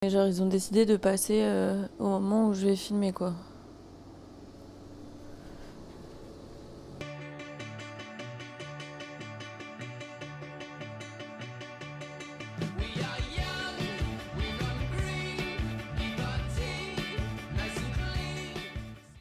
Et genre ils ont décidé de passer au moment où je vais filmer quoi.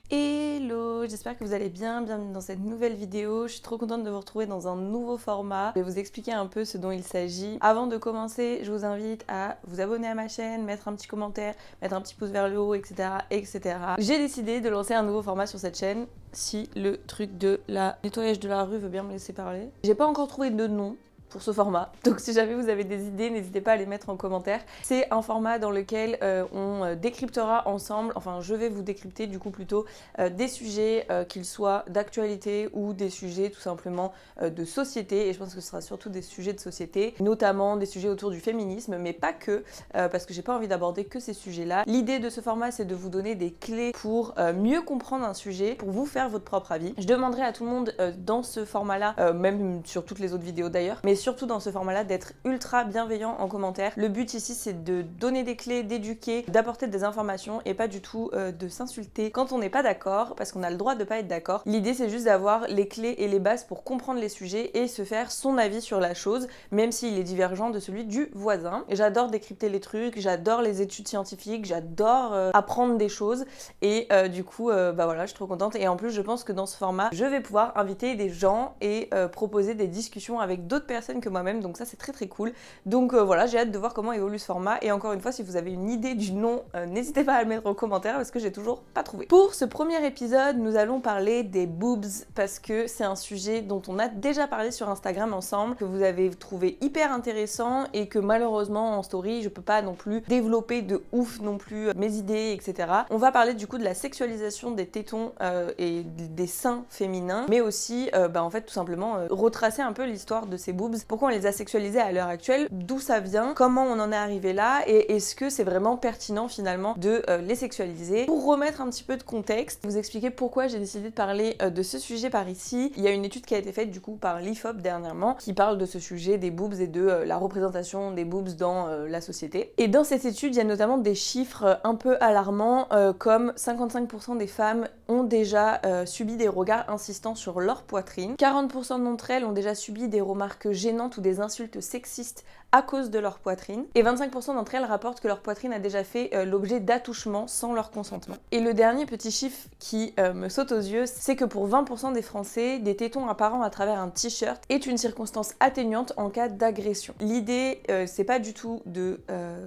Hello, j'espère que vous allez bien, bienvenue dans cette nouvelle vidéo. Je suis trop contente de vous retrouver dans un nouveau format. Je vais vous expliquer un peu ce dont il s'agit. Avant de commencer, je vous invite à vous abonner à ma chaîne, mettre un petit commentaire, mettre un petit pouce vers le haut, etc. etc. J'ai décidé de lancer un nouveau format sur cette chaîne, si le truc de la nettoyage de la rue veut bien me laisser parler. J'ai pas encore trouvé de nom pour ce format. Donc si jamais vous avez des idées, n'hésitez pas à les mettre en commentaire. C'est un format dans lequel on décryptera ensemble, enfin je vais vous décrypter du coup plutôt des sujets qu'ils soient d'actualité ou des sujets tout simplement de société, et je pense que ce sera surtout des sujets de société, notamment des sujets autour du féminisme, mais pas que, parce que j'ai pas envie d'aborder que ces sujets-là. L'idée de ce format, c'est de vous donner des clés pour mieux comprendre un sujet, pour vous faire votre propre avis. Je demanderai à tout le monde dans ce format-là, même sur toutes les autres vidéos d'ailleurs, mais surtout dans ce format-là, d'être ultra bienveillant en commentaire. Le but ici, c'est de donner des clés, d'éduquer, d'apporter des informations et pas du tout de s'insulter quand on n'est pas d'accord, parce qu'on a le droit de pas être d'accord. L'idée, c'est juste d'avoir les clés et les bases pour comprendre les sujets et se faire son avis sur la chose, même s'il est divergent de celui du voisin. Et j'adore décrypter les trucs, j'adore les études scientifiques, j'adore apprendre des choses, et du coup, bah voilà, je suis trop contente. Et en plus, je pense que dans ce format, je vais pouvoir inviter des gens et proposer des discussions avec d'autres personnes que moi-même, donc ça c'est très très cool. Donc voilà, j'ai hâte de voir comment évolue ce format, et encore une fois, si vous avez une idée du nom, n'hésitez pas à le mettre en commentaire parce que j'ai toujours pas trouvé. Pour ce premier épisode, nous allons parler des boobs, parce que c'est un sujet dont on a déjà parlé sur Instagram ensemble, que vous avez trouvé hyper intéressant et que malheureusement en story je peux pas non plus développer de ouf non plus mes idées, etc. On va parler du coup de la sexualisation des tétons et des seins féminins, mais aussi en fait tout simplement retracer un peu l'histoire de ces boobs, pourquoi on les a sexualisés à l'heure actuelle, d'où ça vient, comment on en est arrivé là, et est-ce que c'est vraiment pertinent finalement de les sexualiser. Pour remettre un petit peu de contexte, vous expliquer pourquoi j'ai décidé de parler de ce sujet par ici. Il y a une étude qui a été faite du coup par l'IFOP dernièrement qui parle de ce sujet des boobs et de la représentation des boobs dans la société. Et dans cette étude, il y a notamment des chiffres un peu alarmants, comme 55% des femmes ont déjà subi des regards insistants sur leur poitrine, 40% d'entre elles ont déjà subi des remarques gênantes ou des insultes sexistes à cause de leur poitrine, et 25% d'entre elles rapportent que leur poitrine a déjà fait l'objet d'attouchements sans leur consentement. Et le dernier petit chiffre qui me saute aux yeux, c'est que pour 20% des Français, des tétons apparents à travers un t-shirt est une circonstance atténuante en cas d'agression. L'idée, c'est pas du tout de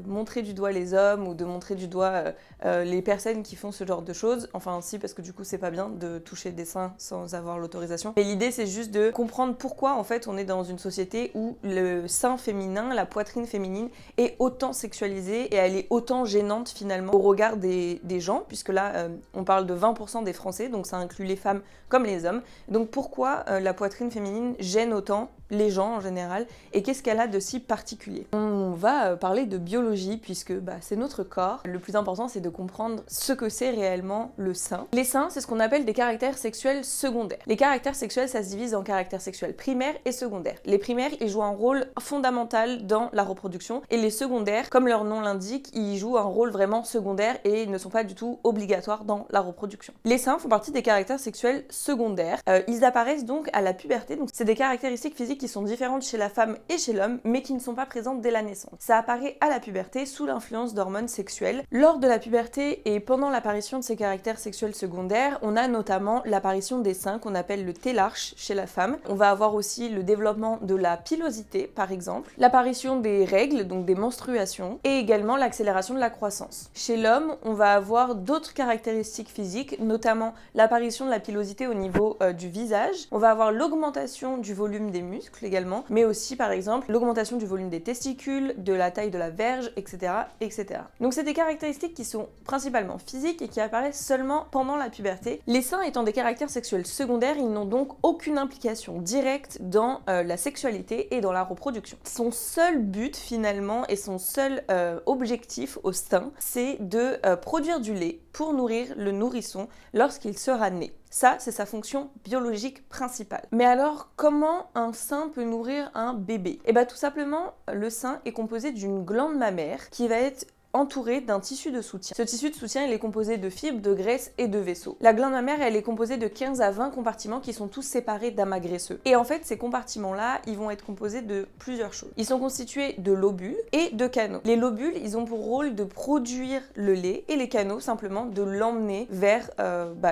montrer du doigt les hommes ou de montrer du doigt les personnes qui font ce genre de choses, enfin si, parce que du coup c'est pas bien de toucher des seins sans avoir l'autorisation, mais l'idée c'est juste de comprendre pourquoi en fait on est dans une société où le sein féminin, la poitrine féminine est autant sexualisée et elle est autant gênante finalement au regard des gens, puisque là on parle de 20% des Français, donc ça inclut les femmes comme les hommes. Donc pourquoi la poitrine féminine gêne autant les gens en général, et qu'est-ce qu'elle a de si particulier? On va parler de biologie, puisque c'est notre corps. Le plus important, c'est de comprendre ce que c'est réellement le sein. Les seins, c'est ce qu'on appelle des caractères sexuels secondaires. Les caractères sexuels, ça se divise en caractères sexuels primaires et secondaires. Les primaires, ils jouent un rôle fondamental dans la reproduction, et les secondaires, comme leur nom l'indique, ils jouent un rôle vraiment secondaire et ne sont pas du tout obligatoires dans la reproduction. Les seins font partie des caractères sexuels secondaires. Ils apparaissent donc à la puberté, donc c'est des caractéristiques physiques qui sont différentes chez la femme et chez l'homme, mais qui ne sont pas présentes dès la naissance. Ça apparaît à la puberté sous l'influence d'hormones sexuelles. Lors de la puberté et pendant l'apparition de ces caractères sexuels secondaires, on a notamment l'apparition des seins qu'on appelle le télarche chez la femme. On va avoir aussi le développement de la pilosité par exemple, l'apparition des règles, donc des menstruations, et également l'accélération de la croissance. Chez l'homme, on va avoir d'autres caractéristiques physiques, notamment l'apparition de la pilosité au niveau du visage. On va avoir l'augmentation du volume des muscles également, mais aussi par exemple l'augmentation du volume des testicules, de la taille de la verge, etc. etc. Donc c'est des caractéristiques qui sont principalement physiques et qui apparaissent seulement pendant la puberté. Les seins étant des caractères sexuels secondaires, ils n'ont donc aucune implication directe dans la sexualité et dans la reproduction. Son seul but finalement et son seul objectif au sein, c'est de produire du lait pour nourrir le nourrisson lorsqu'il sera né. Ça, c'est sa fonction biologique principale. Mais alors, comment un sein peut nourrir un bébé? Eh bien, tout simplement, le sein est composé d'une glande mammaire qui va être entourée d'un tissu de soutien. Ce tissu de soutien, il est composé de fibres, de graisse et de vaisseaux. La glande mammaire, elle est composée de 15 à 20 compartiments qui sont tous séparés d'amas graisseux. Et en fait, ces compartiments-là, ils vont être composés de plusieurs choses. Ils sont constitués de lobules et de canaux. Les lobules, ils ont pour rôle de produire le lait et les canaux, simplement, de l'emmener vers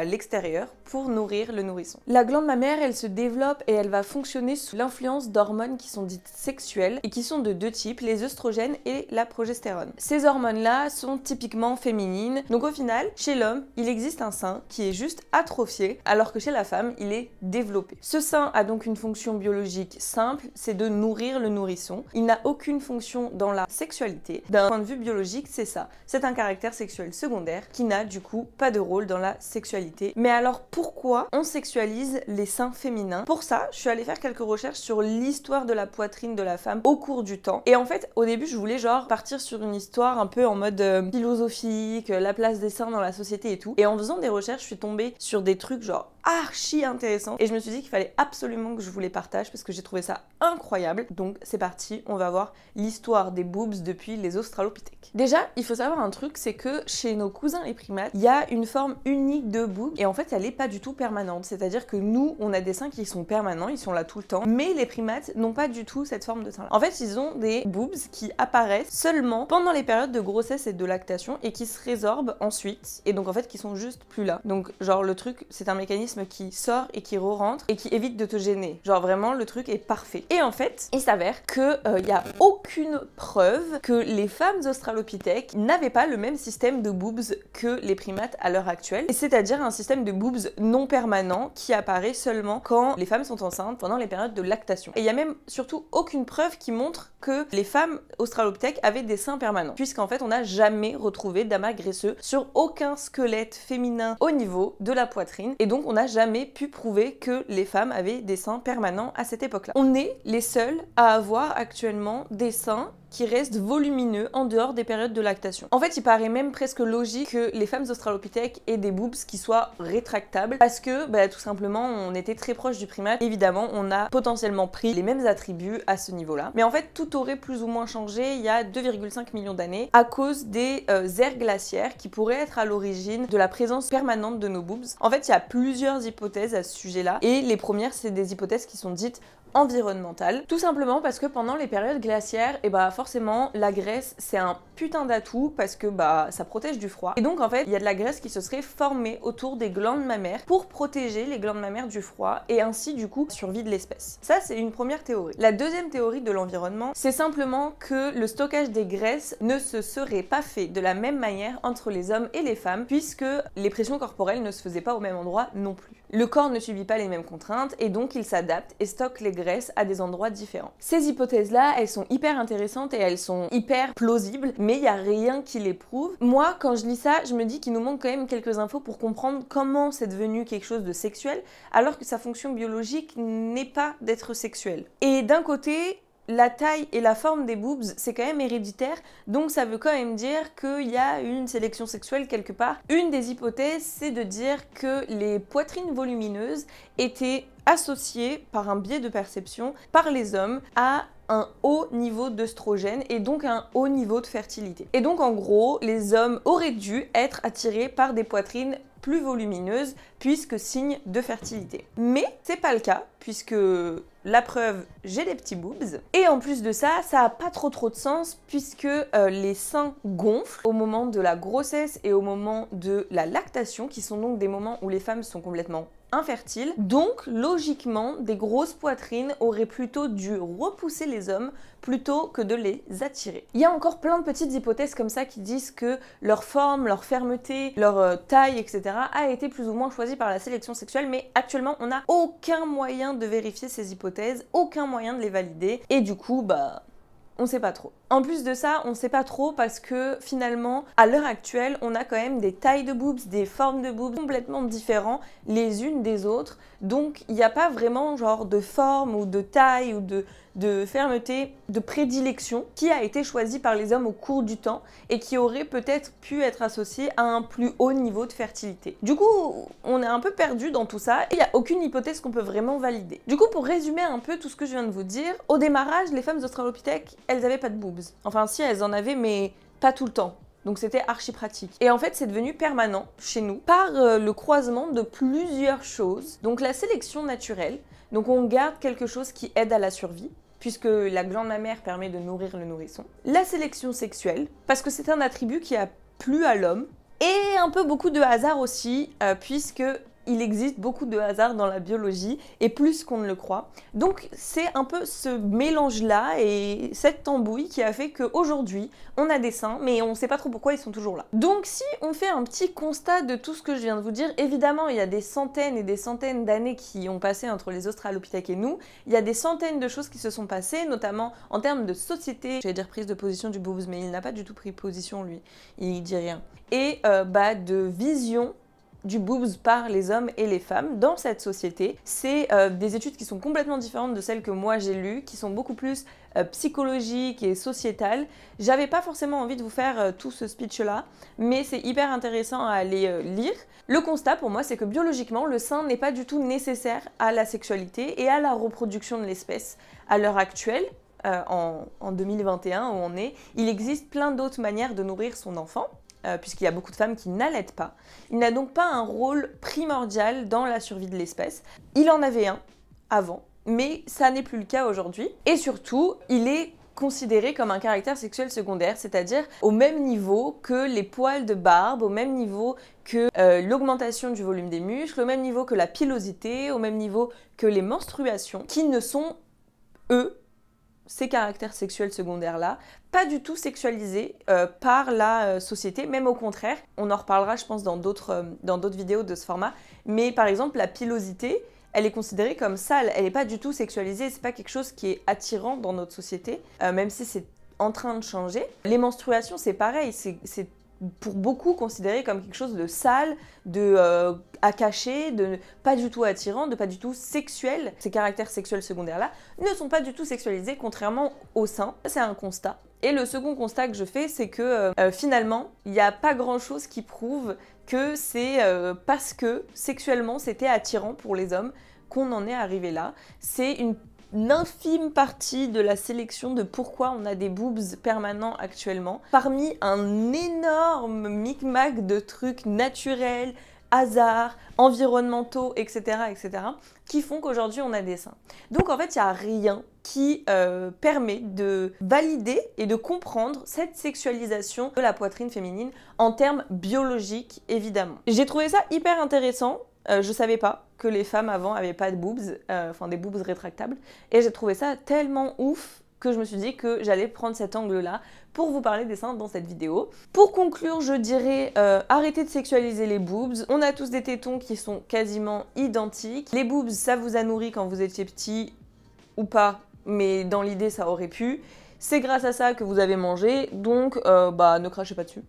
l'extérieur pour nourrir le nourrisson. La glande mammaire, elle se développe et elle va fonctionner sous l'influence d'hormones qui sont dites sexuelles et qui sont de deux types, les œstrogènes et la progestérone. Ces hormones-là sont typiquement féminines, donc au final, chez l'homme, il existe un sein qui est juste atrophié, alors que chez la femme, il est développé. Ce sein a donc une fonction biologique simple, c'est de nourrir le nourrisson. Il n'a aucune fonction dans la sexualité. D'un point de vue biologique, c'est ça. C'est un caractère sexuel secondaire qui n'a du coup pas de rôle dans la sexualité. Mais alors pourquoi on sexualise les seins féminins? Pour ça, je suis allée faire quelques recherches sur l'histoire de la poitrine de la femme au cours du temps. Et en fait, au début, je voulais genre partir sur une histoire un peu en mode philosophique, la place des seins dans la société et tout. Et en faisant des recherches, je suis tombée sur des trucs genre archi intéressants. Et je me suis dit qu'il fallait absolument que je vous les partage parce que j'ai trouvé ça incroyable. Donc c'est parti, on va voir l'histoire des boobs depuis les australopithèques. Déjà, il faut savoir un truc, c'est que chez nos cousins les primates, il y a une forme unique de boobs et en fait, elle n'est pas du tout permanente. C'est-à-dire que nous, on a des seins qui sont permanents, ils sont là tout le temps, mais les primates n'ont pas du tout cette forme de sein-là. En fait, ils ont des boobs qui apparaissent seulement pendant les périodes de grossesse et de lactation et qui se résorbent ensuite et donc en fait qui sont juste plus là. Donc genre le truc, c'est un mécanisme qui sort et qui re-rentre et qui évite de te gêner. Genre vraiment le truc est parfait. Et en fait, il s'avère que y a aucune preuve que les femmes australopithèques n'avaient pas le même système de boobs que les primates à l'heure actuelle, et c'est-à-dire un système de boobs non permanent qui apparaît seulement quand les femmes sont enceintes pendant les périodes de lactation. Et il y a même surtout aucune preuve qui montre que les femmes australopithèques avaient des seins permanents, puisqu'en fait on n'a jamais retrouvé d'amas graisseux sur aucun squelette féminin au niveau de la poitrine, et donc on n'a jamais pu prouver que les femmes avaient des seins permanents à cette époque-là. On est les seuls à avoir actuellement des seins qui restent volumineux en dehors des périodes de lactation. En fait, il paraît même presque logique que les femmes australopithèques aient des boobs qui soient rétractables parce que, tout simplement, on était très proche du primate. Évidemment, on a potentiellement pris les mêmes attributs à ce niveau-là. Mais en fait, tout aurait plus ou moins changé il y a 2,5 millions d'années à cause des aires glaciaires qui pourraient être à l'origine de la présence permanente de nos boobs. En fait, il y a plusieurs hypothèses à ce sujet-là et les premières, c'est des hypothèses qui sont dites environnementale, tout simplement parce que pendant les périodes glaciaires, forcément la graisse c'est un putain d'atout parce que ça protège du froid, et donc en fait il y a de la graisse qui se serait formée autour des glandes mammaires pour protéger les glandes mammaires du froid et ainsi du coup survie de l'espèce. Ça c'est une première théorie. La deuxième théorie de l'environnement, c'est simplement que le stockage des graisses ne se serait pas fait de la même manière entre les hommes et les femmes puisque les pressions corporelles ne se faisaient pas au même endroit non plus. Le corps ne subit pas les mêmes contraintes et donc il s'adapte et stocke les graisses à des endroits différents. Ces hypothèses-là, elles sont hyper intéressantes et elles sont hyper plausibles, mais il n'y a rien qui les prouve. Moi, quand je lis ça, je me dis qu'il nous manque quand même quelques infos pour comprendre comment c'est devenu quelque chose de sexuel, alors que sa fonction biologique n'est pas d'être sexuelle. Et d'un côté, la taille et la forme des boobs, c'est quand même héréditaire, donc ça veut quand même dire qu'il y a une sélection sexuelle quelque part. Une des hypothèses, c'est de dire que les poitrines volumineuses étaient associées par un biais de perception par les hommes à un haut niveau d'œstrogène et donc un haut niveau de fertilité. Et donc en gros, les hommes auraient dû être attirés par des poitrines plus volumineuses puisque signe de fertilité. Mais c'est pas le cas puisque la preuve, j'ai des petits boobs. Et en plus de ça, ça a pas trop de sens puisque les seins gonflent au moment de la grossesse et au moment de la lactation, qui sont donc des moments où les femmes sont complètement infertiles. Donc, logiquement, des grosses poitrines auraient plutôt dû repousser les hommes plutôt que de les attirer. Il y a encore plein de petites hypothèses comme ça qui disent que leur forme, leur fermeté, leur taille, etc. a été plus ou moins choisie par la sélection sexuelle, mais actuellement, on n'a aucun moyen de vérifier ces hypothèses, aucun moyen de les valider, et du coup, on sait pas trop. En plus de ça, on sait pas trop parce que finalement, à l'heure actuelle, on a quand même des tailles de boobs, des formes de boobs complètement différents les unes des autres. Donc, il n'y a pas vraiment genre de forme ou de taille ou de fermeté, de prédilection qui a été choisie par les hommes au cours du temps et qui aurait peut-être pu être associée à un plus haut niveau de fertilité. Du coup, on est un peu perdu dans tout ça et il n'y a aucune hypothèse qu'on peut vraiment valider. Du coup, pour résumer un peu tout ce que je viens de vous dire, au démarrage, les femmes australopithèques, elles n'avaient pas de boobs. Enfin si, elles en avaient, mais pas tout le temps. Donc c'était archi pratique. Et en fait, c'est devenu permanent chez nous par le croisement de plusieurs choses. Donc la sélection naturelle, donc on garde quelque chose qui aide à la survie, puisque la glande mammaire permet de nourrir le nourrisson. La sélection sexuelle, parce que c'est un attribut qui a plu à l'homme. Et un peu beaucoup de hasard aussi, puisque il existe beaucoup de hasard dans la biologie, et plus qu'on ne le croit. Donc c'est un peu ce mélange-là et cette tambouille qui a fait qu'aujourd'hui, on a des seins, mais on ne sait pas trop pourquoi ils sont toujours là. Donc si on fait un petit constat de tout ce que je viens de vous dire, évidemment, il y a des centaines et des centaines d'années qui ont passé entre les Australopithèques et nous. Il y a des centaines de choses qui se sont passées, notamment en termes de société. J'allais dire prise de position du boobs, mais il n'a pas du tout pris position, lui. Il dit rien. Et de vision du boobs par les hommes et les femmes dans cette société. C'est des études qui sont complètement différentes de celles que moi j'ai lues, qui sont beaucoup plus psychologiques et sociétales. J'avais pas forcément envie de vous faire tout ce speech-là, mais c'est hyper intéressant à aller lire. Le constat pour moi, c'est que biologiquement, le sein n'est pas du tout nécessaire à la sexualité et à la reproduction de l'espèce. À l'heure actuelle, en 2021 où on est, il existe plein d'autres manières de nourrir son enfant. Puisqu'il y a beaucoup de femmes qui n'allaitent pas. Il n'a donc pas un rôle primordial dans la survie de l'espèce. Il en avait un avant, mais ça n'est plus le cas aujourd'hui. Et surtout, il est considéré comme un caractère sexuel secondaire, c'est-à-dire au même niveau que les poils de barbe, au même niveau que l'augmentation du volume des muscles, au même niveau que la pilosité, au même niveau que les menstruations, qui ne sont, eux, ces caractères sexuels secondaires-là, pas du tout sexualisés par la société, même au contraire. On en reparlera, je pense, dans d'autres vidéos de ce format. Mais par exemple, la pilosité, elle est considérée comme sale. Elle n'est pas du tout sexualisée. C'est pas quelque chose qui est attirant dans notre société, même si c'est en train de changer. Les menstruations, c'est pareil. C'est pour beaucoup considéré comme quelque chose de sale, à cacher, de pas du tout attirant, de pas du tout sexuel. Ces caractères sexuels secondaires-là ne sont pas du tout sexualisés, contrairement au sein. C'est un constat. Et le second constat que je fais, c'est que finalement, il n'y a pas grand-chose qui prouve que c'est parce que sexuellement c'était attirant pour les hommes qu'on en est arrivé là. C'est une infime partie de la sélection de pourquoi on a des boobs permanents actuellement, parmi un énorme micmac de trucs naturels, hasards, environnementaux, etc., etc., qui font qu'aujourd'hui on a des seins. Donc en fait, il n'y a rien qui permet de valider et de comprendre cette sexualisation de la poitrine féminine en termes biologiques, évidemment. J'ai trouvé ça hyper intéressant. Je savais pas que les femmes avant avaient pas de boobs, des boobs rétractables, et j'ai trouvé ça tellement ouf que je me suis dit que j'allais prendre cet angle-là pour vous parler des seins dans cette vidéo. Pour conclure, je dirais arrêtez de sexualiser les boobs. On a tous des tétons qui sont quasiment identiques. Les boobs, ça vous a nourri quand vous étiez petit ou pas, mais dans l'idée, ça aurait pu. C'est grâce à ça que vous avez mangé, donc ne crachez pas dessus.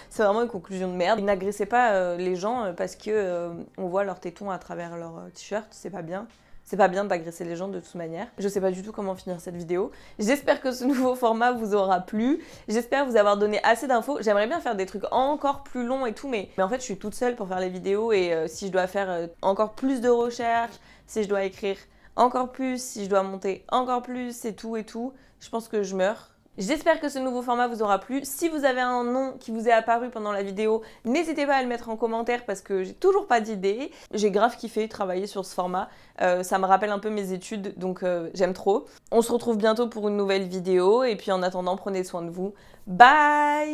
C'est vraiment une conclusion de merde. N'agressez pas les gens parce que on voit leurs tétons à travers leur t-shirt, c'est pas bien. C'est pas bien d'agresser les gens de toute manière. Je sais pas du tout comment finir cette vidéo. J'espère que ce nouveau format vous aura plu. J'espère vous avoir donné assez d'infos. J'aimerais bien faire des trucs encore plus longs et tout, mais en fait je suis toute seule pour faire les vidéos et si je dois faire encore plus de recherches, si je dois écrire encore plus, si je dois monter encore plus et tout, je pense que je meurs. J'espère que ce nouveau format vous aura plu. Si vous avez un nom qui vous est apparu pendant la vidéo, n'hésitez pas à le mettre en commentaire parce que j'ai toujours pas d'idée. J'ai grave kiffé travailler sur ce format. Ça me rappelle un peu mes études, donc j'aime trop. On se retrouve bientôt pour une nouvelle vidéo et puis en attendant, prenez soin de vous. Bye!